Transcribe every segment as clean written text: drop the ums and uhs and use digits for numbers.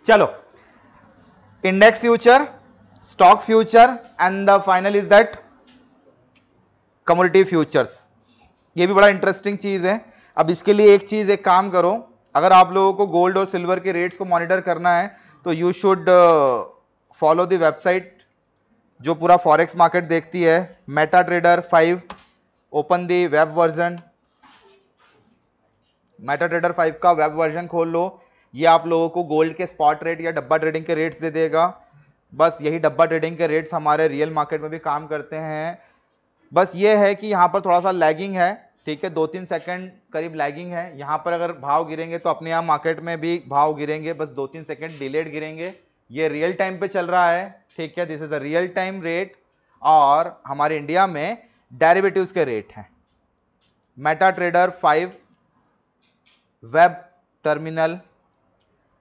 चलो, index future, stock future and the final is that commodity futures. ये भी बड़ा इंटरेस्टिंग चीज है। अब इसके लिए एक काम करो, अगर आप लोगों को गोल्ड और सिल्वर के रेट्स को मॉनिटर करना है तो you should follow the website जो पूरा फॉरेक्स मार्केट देखती है, Meta trader 5। Open the web version, Meta trader 5 का वेब वर्जन खोल लो। ये आप लोगों को गोल्ड के स्पॉट रेट या डब्बा ट्रेडिंग के रेट्स दे देगा। बस यही डब्बा ट्रेडिंग के रेट्स हमारे रियल मार्केट में भी काम करते हैं। बस ये है कि यहाँ पर थोड़ा सा लैगिंग है, ठीक है, 2-3 सेकंड करीब लैगिंग है। यहाँ पर अगर भाव गिरेंगे तो अपने यहाँ मार्केट में भी भाव गिरेंगे, बस 2-3 सेकंड डिलेड गिरेंगे। ये रियल टाइम पे चल रहा है, ठीक है, this is a real time rate. और हमारे इंडिया में डेरिवेटिव्स के रेट हैं। मेटा ट्रेडर 5 वेब टर्मिनल,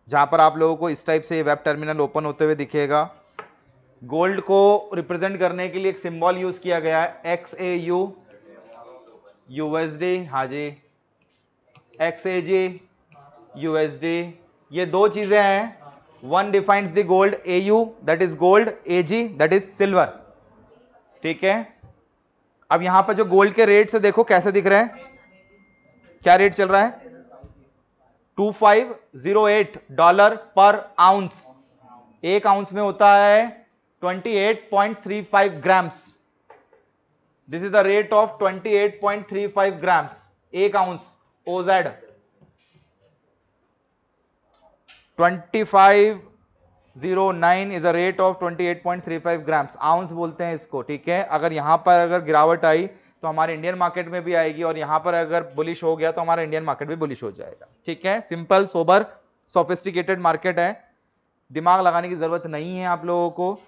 जहां पर आप लोगों को इस टाइप से वेब टर्मिनल ओपन होते हुए दिखेगा। गोल्ड को रिप्रेजेंट करने के लिए एक सिंबल यूज किया गया है, XAU USD, हाँ जी, XAG USD। ये दो चीजें हैं, one defines the gold, AU that is gold, AG that is silver, ठीक है। अब यहां पर जो गोल्ड के रेट से देखो कैसे दिख रहे हैं, क्या रेट चल रहा है, $2508 पर आउंस। एक आउंस में होता है 28.35 grams. This is the rate of 28.35 grams एक ounce. OZ 2509 is a rate of 28.35 grams, ounce बोलते हैं इसको, ठीक है। अगर यहां पर अगर गिरावट आई तो हमारे इंडियन मार्केट में भी आएगी, और यहां पर अगर बुलिश हो गया तो हमारा इंडियन मार्केट भी बुलिश हो जाएगा, ठीक है। सिंपल, सोबर, सोफिस्टिकेटेड मार्केट है, दिमाग लगाने की जरूरत नहीं है आप लोगों को।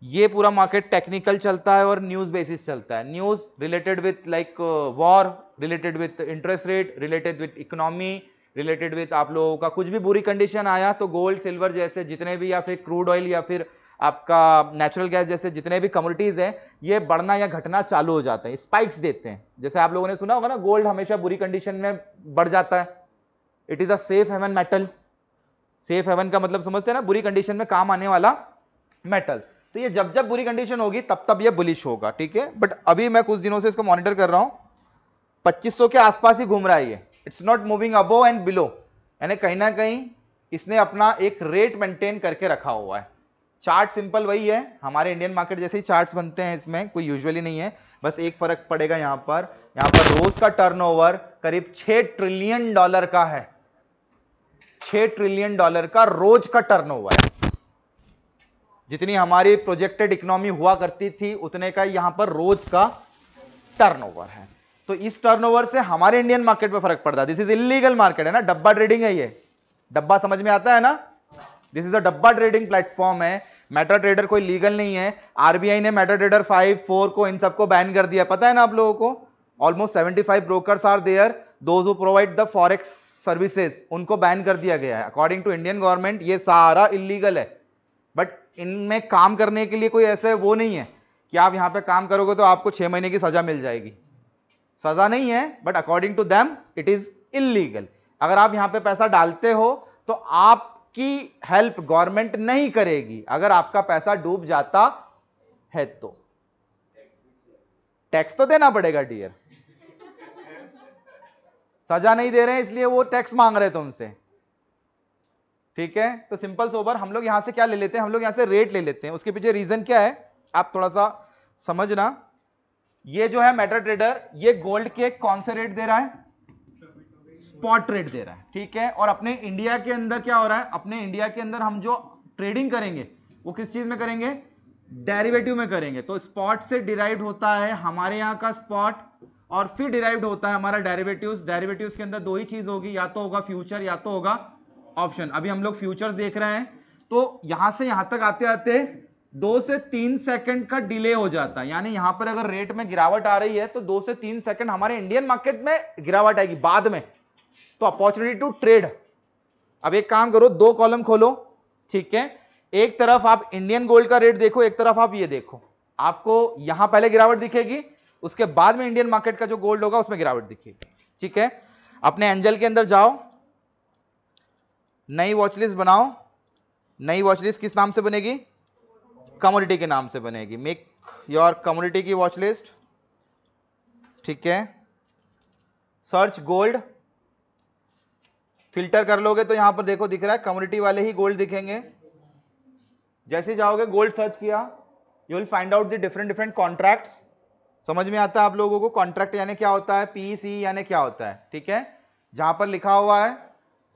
ये पूरा मार्केट टेक्निकल चलता है और न्यूज बेसिस चलता है। News related with like war, related with interest rate, related with economy, related with आप लोगों का कुछ भी बुरी कंडीशन आया तो गोल्ड सिल्वर जैसे जितने भी, या फिर क्रूड ऑयल या फिर आपका नेचुरल गैस जैसे जितने भी कमोडिटीज हैं, ये बढ़ना या घटना चालू हो जाते हैं, स्पाइक्स देते हैं। जैसे आप लोगों ने सुना होगा ना, गोल्ड हमेशा बुरी कंडीशन में बढ़ जाता है। It is a safe haven metal. Safe haven का मतलब समझते हैं ना, बुरी कंडीशन में काम आने वाला मेटल। तो ये जब जब बुरी कंडीशन होगी तब तब ये बुलिश होगा, ठीक है। बट अभी मैं कुछ दिनों से इसको मॉनिटर कर रहा हूं, 2500 के आसपास ही घूम रहा है ये। It's not moving above and below, यानी कहीं ना कहीं इसने अपना एक रेट मेंटेन करके रखा हुआ है। चार्ट सिंपल वही है, हमारे इंडियन मार्केट जैसे ही चार्ट्स बनते हैं, इसमें कोई यूजुअली नहीं है। बस एक फर्क पड़ेगा, यहां पर रोज का टर्नओवर करीब $6 ट्रिलियन का है। $6 ट्रिलियन का रोज का टर्नओवर है। जितनी हमारी प्रोजेक्टेड इकोनॉमी हुआ करती थी उतने का यहां पर रोज का टर्नओवर है। तो इस टर्नओवर से हमारे इंडियन मार्केट पे फर्क पड़ता है। दिस इज इलीगल मार्केट है ना, डब्बा ट्रेडिंग है ये। डब्बा समझ में आता है ना, दिस इज अ डब्बा ट्रेडिंग प्लेटफॉर्म है। मेटा ट्रेडर कोई लीगल नहीं है। आरबीआई ने मेटा ट्रेडर 5, 4 को, इन सबको बैन कर दिया, पता है ना आप लोगों को। Almost 75 brokers are there, those who provide the forex services, उनको बैन कर दिया गया है अकॉर्डिंग टू इंडियन गवर्नमेंट। ये सारा इलीगल है, बट इनमें काम करने के लिए कोई ऐसे वो नहीं है कि आप यहां पे काम करोगे तो आपको 6 महीने की सजा मिल जाएगी। सजा नहीं है, but according to them it is illegal. अगर आप यहां पे पैसा डालते हो तो आपकी हेल्प गवर्नमेंट नहीं करेगी। अगर आपका पैसा डूब जाता है तो टैक्स तो देना पड़ेगा डियर। सजा नहीं दे रहे हैं इसलिए वो टैक्स मांग रहे तुमसे, ठीक है। तो सिंपल सोबर हम लोग यहां से क्या ले लेते हैं, हम लोग यहां से रेट ले लेते हैं। उसके पीछे रीजन क्या है आप थोड़ा सा समझना। ये जो है मेटा ट्रेडर, ये गोल्ड के कौन से रेट दे रहा है, स्पॉट रेट दे रहा है, ठीक है। और अपने इंडिया के अंदर क्या हो रहा है, अपने इंडिया के अंदर हम जो ट्रेडिंग करेंगे वो किस चीज में करेंगे, डेरिवेटिव में करेंगे। तो स्पॉट से डिराइव्ड होता है हमारे यहां का स्पॉट, और फिर डिराइव्ड होता है हमारा डेरिवेटिव्स। डेरिवेटिव्स के अंदर दो ही चीज होगी, या तो होगा फ्यूचर या तो होगा ऑप्शन। अभी हम लोग फ्यूचर्स देख रहे हैं, तो यहां से यहां तक आते आते 2 से 3 सेकंड का डिले हो जाता है। यानी यहां पर अगर रेट में गिरावट आ रही है तो 2 से 3 सेकंड हमारे इंडियन मार्केट में गिरावट आएगी बाद में, तो अपॉर्चुनिटी टू ट्रेड। अब एक काम करो, 2 कॉलम खोलो, ठीक है। एक तरफ आप इंडियन गोल्ड का रेट देखो, एक तरफ आप ये देखो। आपको यहां पहले गिरावट दिखेगी, उसके बाद में इंडियन मार्केट का जो गोल्ड होगा उसमें गिरावट दिखेगी, ठीक है। अपने एंजल के अंदर जाओ, नई वॉचलिस्ट बनाओ, नई वॉच लिस्ट किस नाम से बनेगी? कमोडिटी के नाम से बनेगी। मेक योर कमोडिटी की वॉच लिस्ट, ठीक है। सर्च गोल्ड, फिल्टर कर लोगे तो यहां पर देखो दिख रहा है कमोडिटी वाले ही गोल्ड दिखेंगे। जैसे जाओगे गोल्ड सर्च किया, you will find out the different contracts. समझ में आता है आप लोगों को कॉन्ट्रैक्ट यानी क्या होता है, पीसी यानी क्या होता है, ठीक है। जहां पर लिखा हुआ है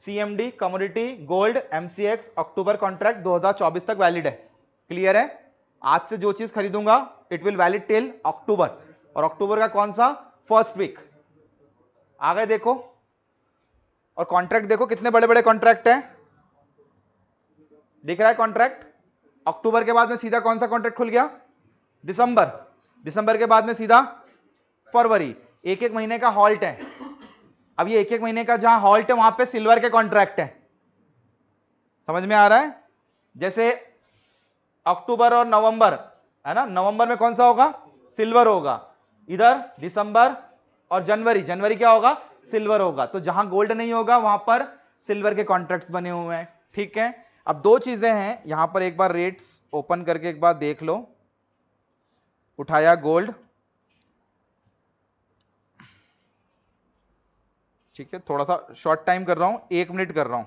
सीएमडी कमोडिटी गोल्ड एमसीएक्स अक्टूबर कॉन्ट्रैक्ट 2024 तक वैलिड है। क्लियर है? आज से जो चीज खरीदूंगा इट विल वैलिड टिल अक्टूबर, और अक्टूबर का कौन सा? First week. आ गए देखो, और कॉन्ट्रैक्ट देखो कितने बड़े बड़े कॉन्ट्रैक्ट हैं, दिख रहा है कॉन्ट्रैक्ट। अक्टूबर के बाद में सीधा कौन सा कॉन्ट्रैक्ट खुल गया? दिसंबर। दिसंबर के बाद में सीधा फरवरी। एक एक महीने का हॉल्ट है। अब ये एक एक महीने का जहां हॉल्ट है वहां पे सिल्वर के कॉन्ट्रैक्ट है। समझ में आ रहा है? जैसे अक्टूबर और नवंबर है ना, नवंबर में कौन सा होगा? सिल्वर होगा। इधर दिसंबर और जनवरी, जनवरी क्या होगा? सिल्वर होगा। तो जहां गोल्ड नहीं होगा वहां पर सिल्वर के कॉन्ट्रैक्ट्स बने हुए हैं, ठीक है। अब दो चीजें हैं यहां पर, एक बार रेट्स ओपन करके एक बार देख लो। उठाया गोल्ड, ठीक है, थोड़ा सा शॉर्ट टाइम कर रहा हूं, 1 मिनट कर रहा हूं।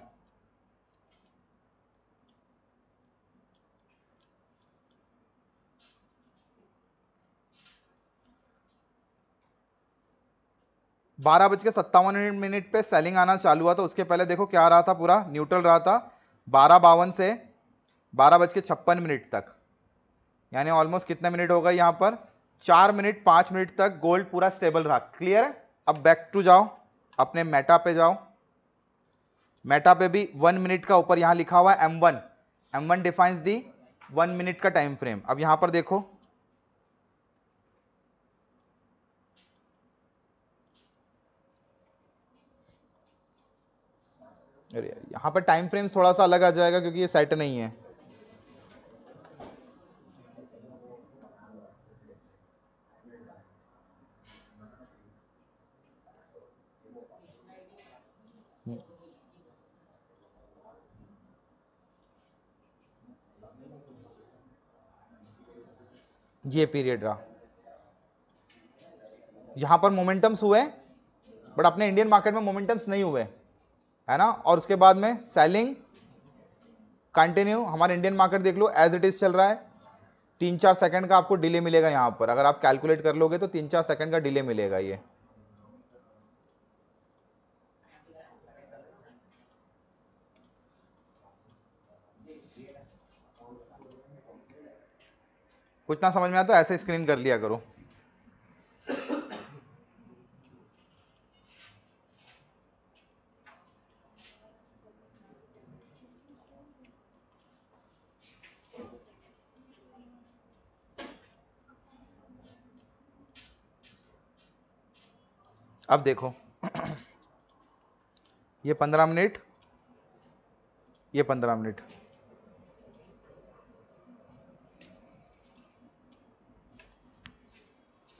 बारह बज के 57 पे सेलिंग आना चालू हुआ, तो उसके पहले देखो क्या रहा था, पूरा न्यूट्रल रहा था 12:52 से 12:56 तक, यानी ऑलमोस्ट कितने मिनट हो गए यहां पर? 4 मिनट 5 मिनट तक गोल्ड पूरा स्टेबल रहा। क्लियर है? अब बैक टू जाओ, अपने मेटा पे जाओ। मेटा पे भी 1 मिनट का ऊपर यहां लिखा हुआ है M1, M1 डिफाइंस दी 1 मिनट का टाइम फ्रेम। अब यहां पर देखो, अरे यार यहां पर टाइम फ्रेम थोड़ा सा अलग आ जाएगा क्योंकि ये सेट नहीं है। ये पीरियड रहा, यहां पर मोमेंटम्स हुए बट अपने इंडियन मार्केट में मोमेंटम्स नहीं हुए, है ना। और उसके बाद में सेलिंग कंटिन्यू, हमारा इंडियन मार्केट देख लो एज इट इज चल रहा है। 3-4 सेकंड का आपको डिले मिलेगा यहां पर, अगर आप कैलकुलेट कर लोगे तो 3-4 सेकंड का डिले मिलेगा। ये कुछ ना समझ में आया तो ऐसे स्क्रीन कर लिया करो। अब देखो ये 15 मिनट, ये 15 मिनट,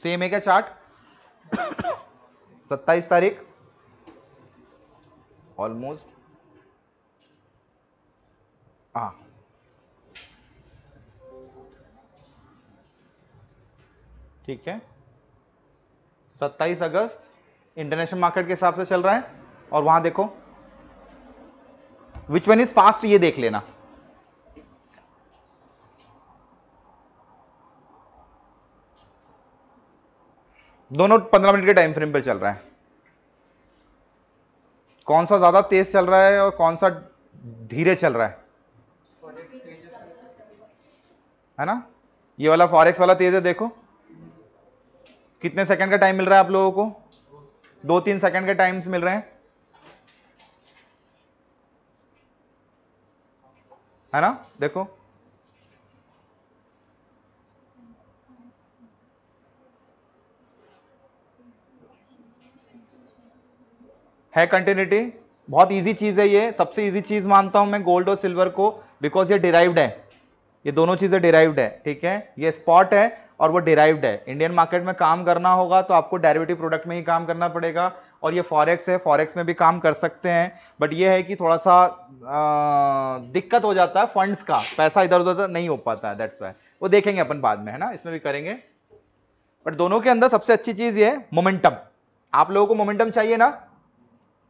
सेम है क्या चार्ट? 27 तारीख ऑलमोस्ट, हाँ ठीक है, 27 अगस्त इंटरनेशनल मार्केट के हिसाब से चल रहा है। और वहां देखो विच वन इज फास्ट, ये देख लेना। दोनों 15 मिनट के टाइम फ्रेम पर चल रहा है। कौन सा ज्यादा तेज चल रहा है और कौन सा धीरे चल रहा है ना। ये वाला फॉरेक्स वाला तेज है, देखो कितने सेकंड का टाइम मिल रहा है आप लोगों को? 2-3 सेकंड के टाइम्स मिल रहे हैं, है ना। देखो है कंटिन्यूटी, बहुत इजी चीज है ये, सबसे इजी चीज मानता हूं मैं गोल्ड और सिल्वर को, बिकॉज ये डिराइव्ड है, ये दोनों चीजें डिराइव्ड है, ठीक है। ये स्पॉट है और वो डिराइव्ड है। इंडियन मार्केट में काम करना होगा तो आपको डेरिवेटिव प्रोडक्ट में ही काम करना पड़ेगा, और ये फॉरेक्स है, फॉरेक्स में भी काम कर सकते हैं, बट ये है कि थोड़ा सा दिक्कत हो जाता है फंड्स का, पैसा इधर उधर नहीं हो पाता है, दैट्स व्हाई। वो देखेंगे अपन बाद में, है ना, इसमें भी करेंगे। बट दोनों के अंदर सबसे अच्छी चीज ये है मोमेंटम। आप लोगों को मोमेंटम चाहिए ना,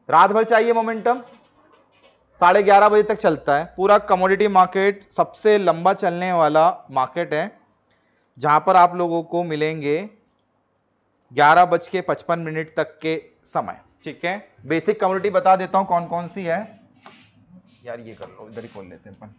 रात भर चाहिए मोमेंटम, 11:30 बजे तक चलता है पूरा कमोडिटी मार्केट, सबसे लंबा चलने वाला मार्केट है, जहां पर आप लोगों को मिलेंगे 11:55 तक के समय, ठीक है। बेसिक कमोडिटी बता देता हूं कौन कौन सी है यार, ये कर लो, इधर ही खोल लेते हैं अपन।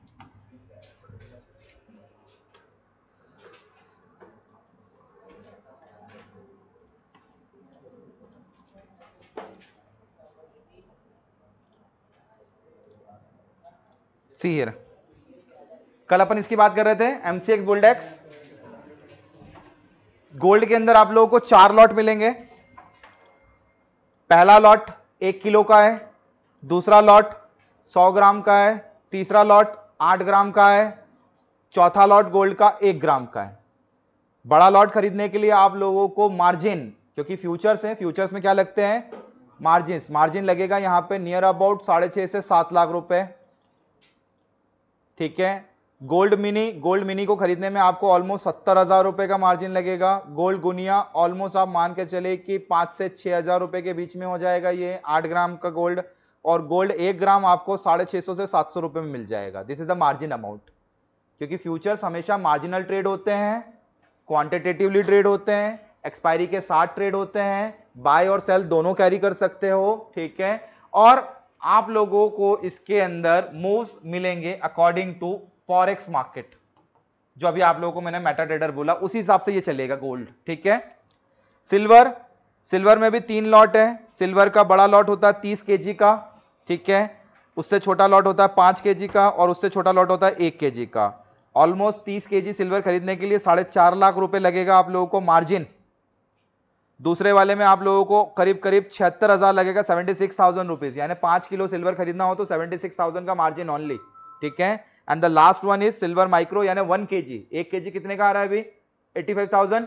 सी हियर, कल अपन इसकी बात कर रहे थे, एमसीएक्स बुलडेक्स। गोल्ड के अंदर आप लोगों को 4 लॉट मिलेंगे। पहला लॉट 1 किलो का है, दूसरा लॉट 100 ग्राम का है, तीसरा लॉट 8 ग्राम का है, चौथा लॉट गोल्ड का 1 ग्राम का है। बड़ा लॉट खरीदने के लिए आप लोगों को मार्जिन, क्योंकि फ्यूचर्स हैं, फ्यूचर्स में क्या लगते हैं, मार्जिन लगेगा यहां पे नियर अबाउट 6.5 से 7 लाख रुपए, ठीक है। गोल्ड मिनी को खरीदने में आपको ऑलमोस्ट 70,000 रुपए का मार्जिन लगेगा। गोल्ड गुनिया ऑलमोस्ट आप मान के चले कि 5 से 6,000 रुपए के बीच में हो जाएगा ये 8 ग्राम का गोल्ड, और गोल्ड 1 ग्राम आपको 650 से 700 रुपए में मिल जाएगा। This is the margin amount, क्योंकि फ्यूचर्स हमेशा मार्जिनल ट्रेड होते हैं, क्वांटिटेटिवली ट्रेड होते हैं, एक्सपायरी के साथ ट्रेड होते हैं, बाय और सेल दोनों कैरी कर सकते हो, ठीक है। और आप लोगों को इसके अंदर मूव्स मिलेंगे अकॉर्डिंग टू फॉरेक्स मार्केट, जो अभी आप लोगों को मैंने मेटा ट्रेडर बोला, उसी हिसाब से ये चलेगा गोल्ड, ठीक है। सिल्वर में भी 3 लॉट है। सिल्वर का बड़ा लॉट होता है 30 केजी का, ठीक है, उससे छोटा लॉट होता है 5 केजी का, और उससे छोटा लॉट होता है 1 केजी का। ऑलमोस्ट 30 केजी सिल्वर खरीदने के लिए 4.5 लाख रुपए लगेगा आप लोगों को मार्जिन। दूसरे वाले में आप लोगों को करीब 76,000 लगेगा, 76,000 रुपीज, यानी 5 किलो सिल्वर खरीदना हो तो 76,000 का मार्जिन ओनली, ठीक है। And the last one is silver micro, यानी 1 केजी। 1 केजी कितने का आ रहा है अभी, 85,000।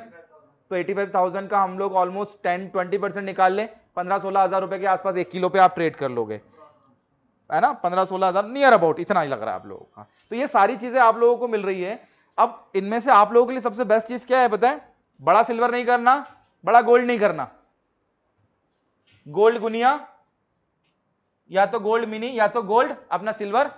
तो 85,000 का हम लोग ऑलमोस्ट 10-20% निकाल ले, 15-16 हजार रुपए के आसपास 1 किलो पे आप ट्रेड कर लोगे, है ना, 15-16 हजार नियर अबाउट इतना ही लग रहा है आप लोगों का। तो ये सारी चीजें आप लोगों को मिल रही है। अब इनमें से आप लोगों के लिए सबसे बेस्ट चीज क्या है बताएं, बड़ा सिल्वर नहीं करना, बड़ा गोल्ड नहीं करना, गोल्ड गुनिया या तो गोल्ड मिनी या तो गोल्ड अपना सिल्वर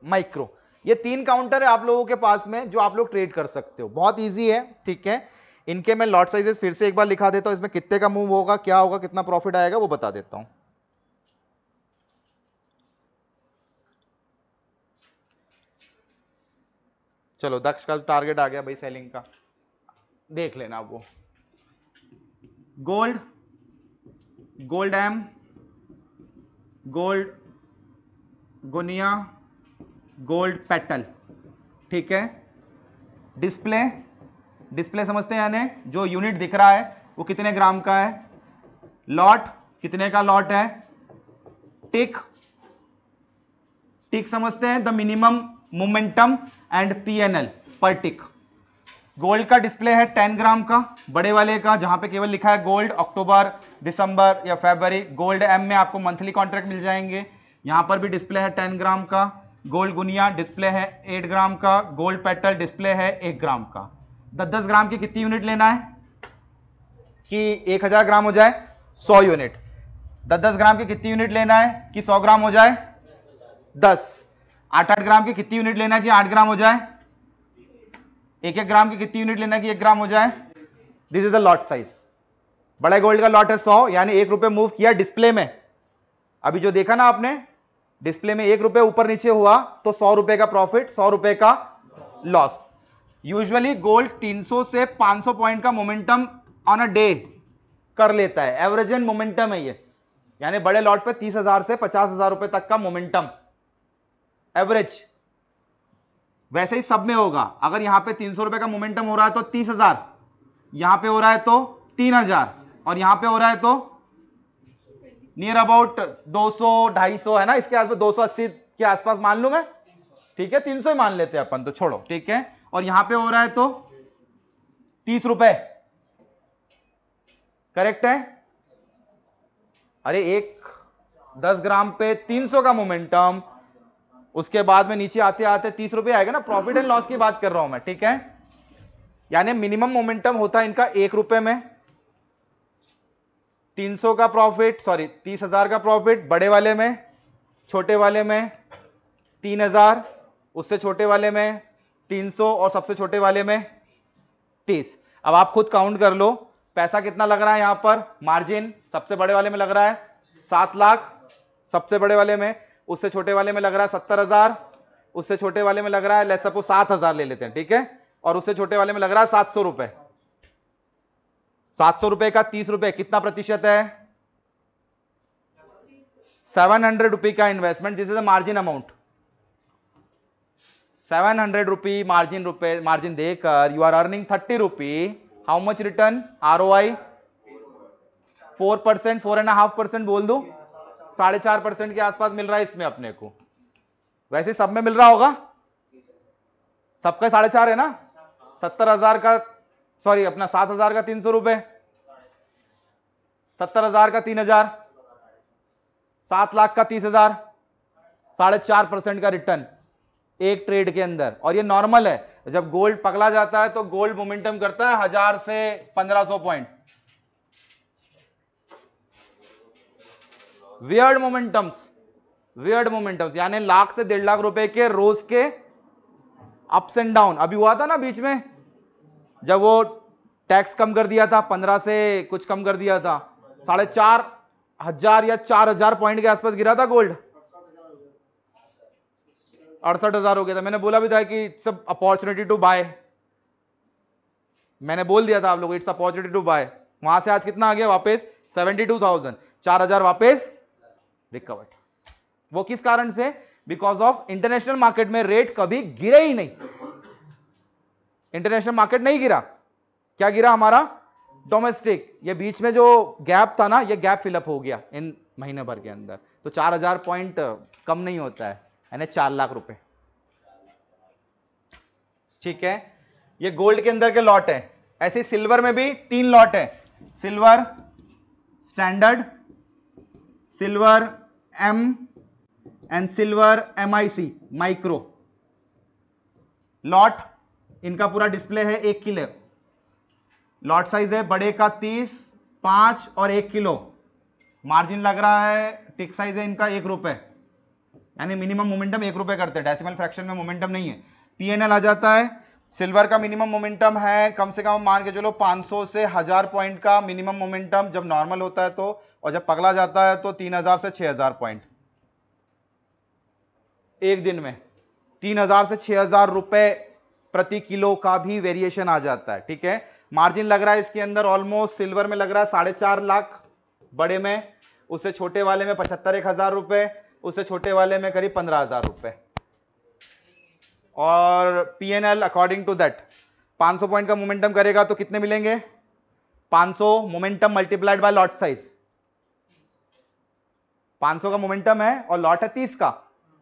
माइक्रो, ये 3 काउंटर है आप लोगों के पास में जो आप लोग ट्रेड कर सकते हो, बहुत इजी है, ठीक है। इनके मैं लॉट साइजेस फिर से एक बार लिखा देता हूं, इसमें कितने का मूव होगा, क्या होगा, कितना प्रॉफिट आएगा वो बता देता हूं। चलो दक्ष का टारगेट आ गया भाई सेलिंग का, देख लेना वो। गोल्ड एम, गोल्ड गुनिया, गोल्ड पेटल, ठीक है। डिस्प्ले समझते हैं, यानी जो यूनिट दिख रहा है वो कितने ग्राम का है, लॉट कितने का लॉट है, टिक समझते हैं, the minimum momentum and PNL पर टिक। गोल्ड का डिस्प्ले है 10 ग्राम का, बड़े वाले का, जहां पे केवल लिखा है गोल्ड अक्टूबर, दिसंबर या फरवरी। गोल्ड एम में आपको मंथली कॉन्ट्रैक्ट मिल जाएंगे, यहां पर भी डिस्प्ले है 10 ग्राम का। गोल्ड गुनिया डिस्प्ले है 8 ग्राम का, गोल्ड पेटल डिस्प्ले है 1 ग्राम का। 10-10 ग्राम की कितनी यूनिट लेना है कि 1000 ग्राम हो जाए, 100 यूनिट। 10-10 ग्राम की कितनी यूनिट लेना है कि 100 ग्राम हो जाए, 10। 8-8 ग्राम की कितनी यूनिट लेना है कि 8 ग्राम हो जाए, 1-1 ग्राम की कितनी यूनिट लेना है कि 1 ग्राम हो जाए। This is the lot size. बड़े गोल्ड का लॉट है 100, यानी 1 रुपए मूव किया डिस्प्ले में, अभी जो देखा ना आपने डिस्प्ले में 1 रुपए ऊपर नीचे हुआ तो 100 रुपए का प्रॉफिट, 100 रुपए का लॉस। यूजुअली गोल्ड 300 से 500 पॉइंट का मोमेंटम ऑन अ डे कर लेता है, एवरेजन मोमेंटम है ये, यानी बड़े लॉट पे 30,000 से 50,000 रुपए तक का मोमेंटम एवरेज। वैसे ही सब में होगा, अगर यहां पे 300 रुपए का मोमेंटम हो रहा है तो 30,000, यहां पे हो रहा है तो 3,000, और यहां पे हो रहा है तो नियर अबाउट 200-250 है ना, इसके आसपास 280 के आसपास मान लू मैं, ठीक है, 300 ही मान लेते हैं अपन तो छोड़ो, ठीक है। और यहां पे हो रहा है तो 30 रुपए, करेक्ट है। अरे एक 10 ग्राम पे 300 का मोमेंटम, उसके बाद में नीचे आते आते 30 रुपए आएगा ना। प्रॉफिट एंड लॉस की बात कर रहा हूं मैं, ठीक है। यानी मिनिमम मोमेंटम होता है इनका 1 रुपए में, 300 का प्रॉफिट, सॉरी 30,000 का प्रॉफिट बड़े वाले में, छोटे वाले में 3,000, उससे छोटे वाले में 300 और सबसे छोटे वाले में 30। अब आप खुद काउंट कर लो पैसा कितना लग रहा है यहां पर। मार्जिन सबसे बड़े वाले में लग रहा है 7 लाख, सबसे बड़े वाले में, उससे छोटे वाले में लग रहा है 70,000, उससे छोटे वाले में लग रहा है लेट्स सपोज 7,000 ले लेते हैं, ठीक है, और उससे छोटे वाले में लग रहा है 700 रुपए। 700 रुपए का 30 रुपए कितना प्रतिशत है? 700 रुपए का investment, this is a margin amount. 700 rupee margin देकर you are earning 30 rupee. How much return? ROI 4%, 4.5% बोल दो, 4.5% के आसपास मिल रहा है इसमें अपने को। वैसे सब में मिल रहा होगा, सबका 4.5 है ना। 70,000 का, सॉरी अपना 7,000 का 300 रुपए, 70,000 का 3,000, 7 लाख का 30,000, 4.5% का रिटर्न एक ट्रेड के अंदर। और ये नॉर्मल है, जब गोल्ड पकड़ा जाता है तो गोल्ड मोमेंटम करता है 1000 से 1500 पॉइंट। वियर्ड मोमेंटम्स यानी लाख से 1.5 लाख रुपए के रोज के अप्स एंड डाउन। अभी हुआ था ना बीच में, जब वो टैक्स कम कर दिया था, 15 से कुछ कम कर दिया था, 4,500 या 4,000 पॉइंट के आसपास गिरा था गोल्ड, 68,000 हो गया था। मैंने बोला भी था कि इट्स अपॉर्चुनिटी टू बाय, मैंने बोल दिया था आप लोगों, इट्स अपॉर्चुनिटी टू बाय। वहां से आज कितना आ गया वापस? 72,000, 4,000 वापस रिकवर्ड। वो किस कारण से? बिकॉज ऑफ इंटरनेशनल मार्केट में रेट कभी गिरे ही नहीं। इंटरनेशनल मार्केट नहीं गिरा, क्या गिरा? हमारा डोमेस्टिक। ये बीच में जो गैप था ना, ये गैप फिलअप हो गया इन महीने भर के अंदर। तो 4,000 पॉइंट कम नहीं होता है, यानी 4 लाख रुपए, ठीक है। ये गोल्ड के अंदर के लॉट है। ऐसे सिल्वर में भी 3 लॉट है, silver standard, silver M and silver MIC micro. Lot इनका पूरा डिस्प्ले है 1 किलो। लॉट साइज है बड़े का 30, 5 और 1 किलो। मार्जिन लग रहा है, टिक साइज है इनका 1 रुपए, यानी मिनिमम मोमेंटम 1 रुपए करते हैं, डेसिमल फ्रैक्शन में मोमेंटम नहीं है। PNL आ जाता है। सिल्वर का मिनिमम मोमेंटम है कम से कम मान के चलो 500 से 1000 पॉइंट का मिनिमम मोमेंटम जब नॉर्मल होता है तो, और जब पगला जाता है तो 3000 से 6000 पॉइंट एक दिन में। 3000 से 6000 रुपए प्रति किलो का भी वेरिएशन आ जाता है, ठीक है। मार्जिन लग रहा है इसके अंदर ऑलमोस्ट, सिल्वर में लग रहा है 4.5 लाख बड़े में, उससे छोटे वाले में 75,000 रुपए, उससे छोटे वाले में करीब 15,000 रुपए। और PNL according to that 500 point का मोमेंटम करेगा तो कितने मिलेंगे? 500 momentum multiplied by lot size. 500 का मोमेंटम है और लॉट है 30 का।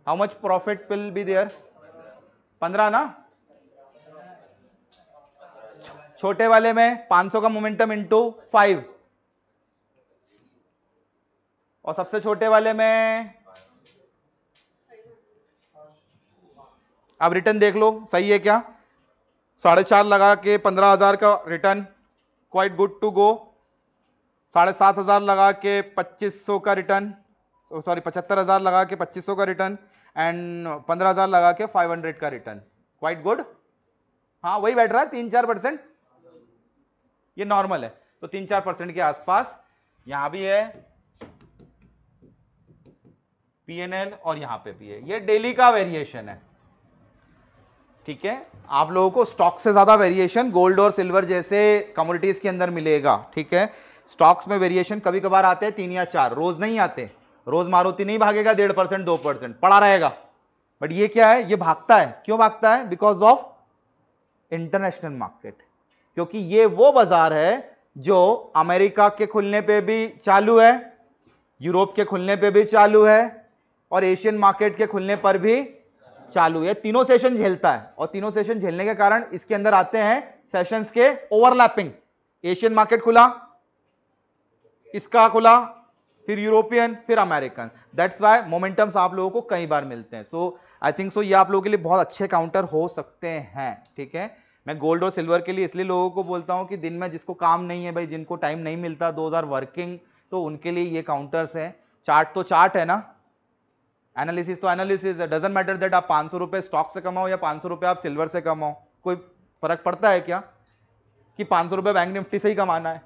How much profit will be there? 15 ना। छोटे वाले में 500 का मोमेंटम इंटू 5, और सबसे छोटे वाले में अब रिटर्न देख लो सही है क्या? 4.5 लगा के 15,000 का return, quite good to go. 7,500 लगा के 2500 का रिटर्न, सॉरी 75,000 लगा के 2500 का रिटर्न, एंड 15,000 लगा के 500 का रिटर्न, क्वाइट गुड। हाँ वही बैठ रहा है 3-4%, ये नॉर्मल है। तो 3-4% के आसपास यहां भी है PNL और यहां पे भी है। ये डेली का वेरिएशन है, ठीक है। आप लोगों को स्टॉक से ज्यादा वेरिएशन गोल्ड और सिल्वर जैसे कमोडिटीज के अंदर मिलेगा, ठीक है। स्टॉक्स में वेरिएशन कभी कभार आते हैं 3 या 4, रोज नहीं आते। रोज मारुति नहीं भागेगा 1.5%, 2% पड़ा रहेगा। बट ये क्या है? ये भागता है। क्यों भागता है? बिकॉज ऑफ इंटरनेशनल मार्केट, क्योंकि ये वो बाजार है जो अमेरिका के खुलने पे भी चालू है, यूरोप के खुलने पे भी चालू है, और एशियन मार्केट के खुलने पर भी चालू है। तीनों सेशन झेलता है, और तीनों सेशन झेलने के कारण इसके अंदर आते हैं सेशंस के ओवरलैपिंग। एशियन मार्केट खुला, इसका खुला, फिर यूरोपियन, फिर अमेरिकन। दैट्स वाई मोमेंटम्स आप लोगों को कई बार मिलते हैं। सो आई थिंक सो ये आप लोगों के लिए बहुत अच्छे काउंटर हो सकते हैं, ठीक है। मैं गोल्ड और सिल्वर के लिए इसलिए लोगों को बोलता हूं कि दिन में जिसको काम नहीं है भाई, जिनको टाइम नहीं मिलता, 2000 वर्किंग, तो उनके लिए ये काउंटर्स हैं। चार्ट तो चार्ट है ना, एनालिसिस तो एनालिसिस है। डजंट मैटर दैट आप 500 रुपए स्टॉक से कमाओ या 500 रुपए आप सिल्वर से कमाओ, कोई फर्क पड़ता है क्या कि 500 रुपए बैंक निफ्टी से ही कमाना है?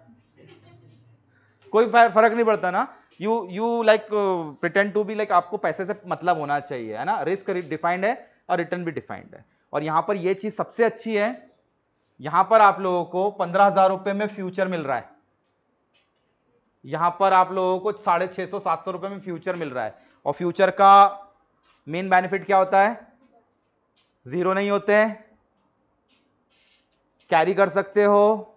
कोई फर्क नहीं पड़ता ना। You like pretend to be like आपको पैसे से मतलब होना चाहिए, है ना। रिस्क डिफाइंड है और रिटर्न भी डिफाइंड है। और यहां पर ये चीज सबसे अच्छी है, यहां पर आप लोगों को 15,000 रुपए में फ्यूचर मिल रहा है। यहां पर आप लोगों को 650-700 रुपए में फ्यूचर मिल रहा है। और फ्यूचर का मेन बेनिफिट क्या होता है? जीरो नहीं होते हैं, कैरी कर सकते हो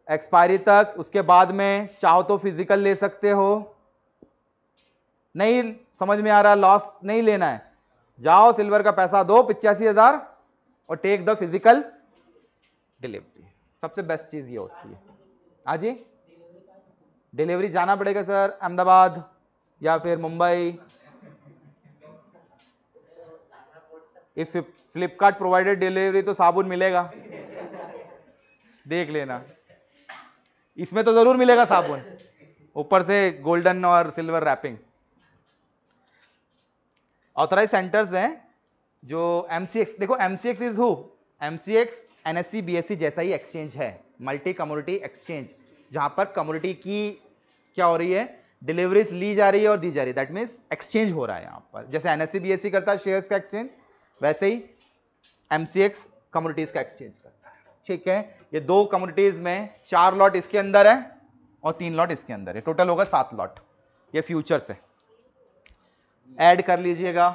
एक्सपायरी तक, उसके बाद में चाहो तो फिजिकल ले सकते हो। नहीं समझ में आ रहा, लॉस नहीं लेना है, जाओ सिल्वर का पैसा दो 85,000 और टेक द फिजिकल डिलीवरी। सबसे बेस्ट चीज ये होती है। हाँ जी, डिलीवरी जाना पड़ेगा सर अहमदाबाद या फिर Mumbai. If Flipkart provided delivery तो साबुन मिलेगा, देख लेना। इसमें तो जरूर मिलेगा साबुन, ऊपर से गोल्डन और सिल्वर रैपिंग। ऑथराइज सेंटर्स हैं जो एमसीएक्स, देखो MCX is who? MCX NSC BSc जैसा ही एक्सचेंज है, मल्टी कमोडिटी एक्सचेंज, जहां पर कमोडिटी की क्या हो रही है, डिलीवरीज ली जा रही है और दी जा रही है। दैट मीन्स एक्सचेंज हो रहा है यहां पर। जैसे एनएससी बीएससी करता है शेयर्स का एक्सचेंज, वैसे ही एमसीएक्स कमोडिटीज का एक्सचेंज करता है, ठीक है। ये दो कमोडिटीज में 4 लॉट इसके अंदर है और 3 लॉट इसके अंदर है, टोटल होगा 7 लॉट। ये फ्यूचर्स है, ऐड कर लीजिएगा,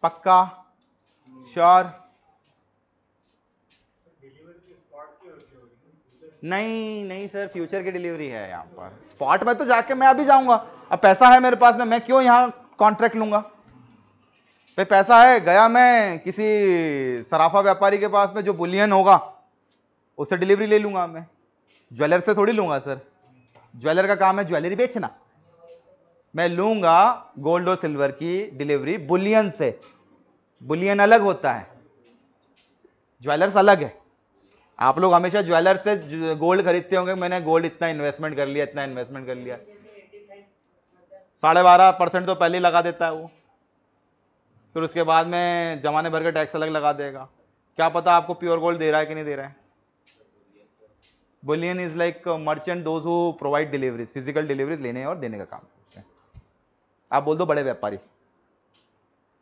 पक्का, श्योर? नहीं नहीं सर, फ्यूचर की डिलीवरी है यहाँ पर। स्पॉट में तो जाके मैं अभी जाऊंगा, अब पैसा है मेरे पास में, मैं क्यों यहाँ कॉन्ट्रैक्ट लूंगा? भाई पैसा है, गया मैं किसी सराफा व्यापारी के पास में, जो बुलियन होगा उससे डिलीवरी ले लूंगा मैं, ज्वेलर से थोड़ी लूंगा सर। ज्वेलर का काम है ज्वेलरी बेचना, मैं लूंगा गोल्ड और सिल्वर की डिलीवरी बुलियन से। बुलियन अलग होता है, ज्वेलर्स अलग है। आप लोग हमेशा ज्वेलर से गोल्ड खरीदते होंगे, मैंने गोल्ड इतना इन्वेस्टमेंट कर लिया, इतना इन्वेस्टमेंट कर लिया। 12.5% तो पहले ही लगा देता है वो, फिर उसके बाद में जमाने भर का टैक्स अलग लगा देगा। क्या पता आपको प्योर गोल्ड दे रहा है कि नहीं दे रहा है। Boolean is like merchant, those who provide deliveries, physical deliveries लेने और देने का काम करते हैं। आप बोल दो बड़े व्यापारी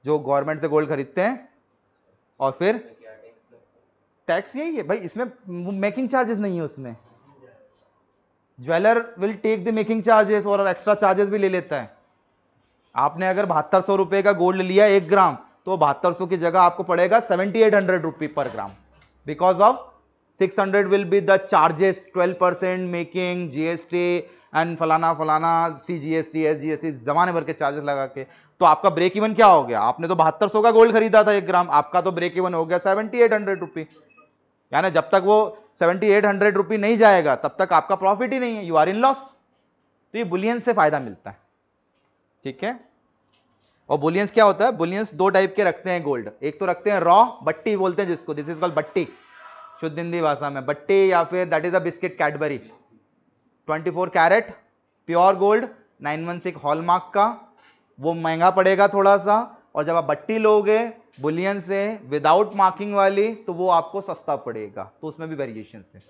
जो गवर्नमेंट से गोल्ड खरीदते हैं और फिर टैक्स यही है भाई, इसमें मेकिंग चार्जेस नहीं है उसमें। Jeweller will take the making charges और एक्स्ट्रा चार्जेस भी ले लेता है। आपने अगर 7200 रुपए का गोल्ड लिया 1 ग्राम, तो 7200 की जगह आपको पड़ेगा 7800 rupee per gram, because of 600 will be the charges, 12% making, GST and फलाना फलाना, सीजीएसटी, एसजीएसटी, जमाने भर के चार्जेस लगा के। तो आपका ब्रेक इवन क्या हो गया? आपने तो 7200 का गोल्ड खरीदा था 1 ग्राम, आपका तो ब्रेक इवन हो गया 7800 रुपी। यानी जब तक वो 7800 रुपी नहीं जाएगा तब तक आपका प्रॉफिट ही नहीं है, यू आर इन लॉस। तो ये बुलियन से फायदा मिलता है, ठीक है। और बुलियंस क्या होता है? बुलियंस 2 टाइप के रखते हैं गोल्ड। एक तो रखते हैं रॉ, बट्टी बोलते हैं जिसको, दिस इज कॉल्ड बट्टी, शुद्ध हिंदी भाषा में बट्टी, या फिर that is a biscuit Cadbury. 24 carat pure gold 916 hallmark का, वो महंगा पड़ेगा थोड़ा सा। और जब आप बट्टी लोगे बुलियन से विदाउट मार्किंग वाली, तो वो आपको सस्ता पड़ेगा। तो उसमें भी वेरिएशन है,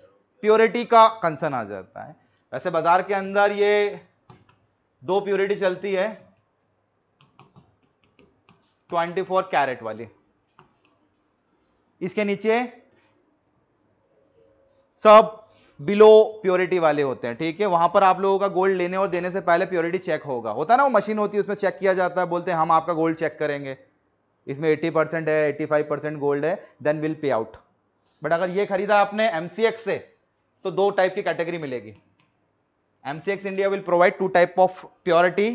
प्योरिटी का कंसर्न आ जाता है। वैसे बाजार के अंदर ये 2 प्योरिटी चलती है, 24 कैरेट वाली, इसके नीचे सब बिलो प्योरिटी वाले होते हैं, ठीक है। वहां पर आप लोगों का गोल्ड लेने और देने से पहले प्योरिटी चेक होगा, होता है ना, वो मशीन होती है उसमें चेक किया जाता है, बोलते हैं हम आपका गोल्ड चेक करेंगे, इसमें 80% है, 85% गोल्ड है, then will pay out. But अगर ये खरीदा आपने एमसीएक्स से, तो 2 टाइप की कैटेगरी मिलेगी। MCX India will provide 2 type of purity,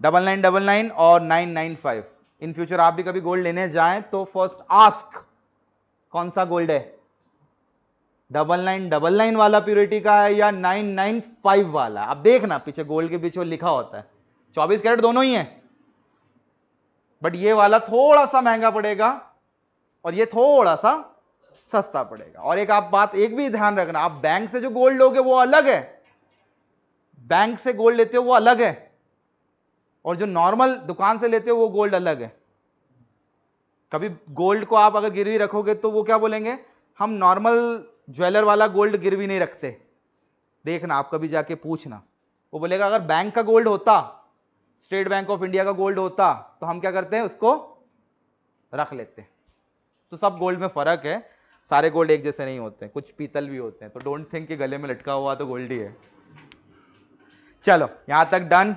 9999 और 995। इन फ्यूचर आप भी कभी गोल्ड लेने जाएं तो फर्स्ट आस्क कौन सा गोल्ड है, 9999 वाला प्योरिटी का है या 995 वाला? अब देखना पीछे गोल्ड के पीछे लिखा होता है 24 कैरेट दोनों ही है, बट ये वाला थोड़ा सा महंगा पड़ेगा और ये थोड़ा सा सस्ता पड़ेगा। और एक आप बात एक भी ध्यान रखना, आप बैंक से जो गोल्ड लोगे वो अलग है, बैंक से गोल्ड लेते हो वो अलग है, और जो नॉर्मल दुकान से लेते हो वो गोल्ड अलग है। कभी गोल्ड को आप अगर गिरवी रखोगे तो वो क्या बोलेंगे, हम नॉर्मल ज्वेलर वाला गोल्ड गिरवी नहीं रखते। देखना आप कभी जाके पूछना, वो बोलेगा अगर बैंक का गोल्ड होता, स्टेट बैंक ऑफ इंडिया का गोल्ड होता, तो हम क्या करते हैं उसको रख लेते हैं। तो सब गोल्ड में फर्क है, सारे गोल्ड एक जैसे नहीं होते, कुछ पीतल भी होते हैं, तो डोंट थिंक कि गले में लटका हुआ तो गोल्ड ही है। चलो यहां तक डन।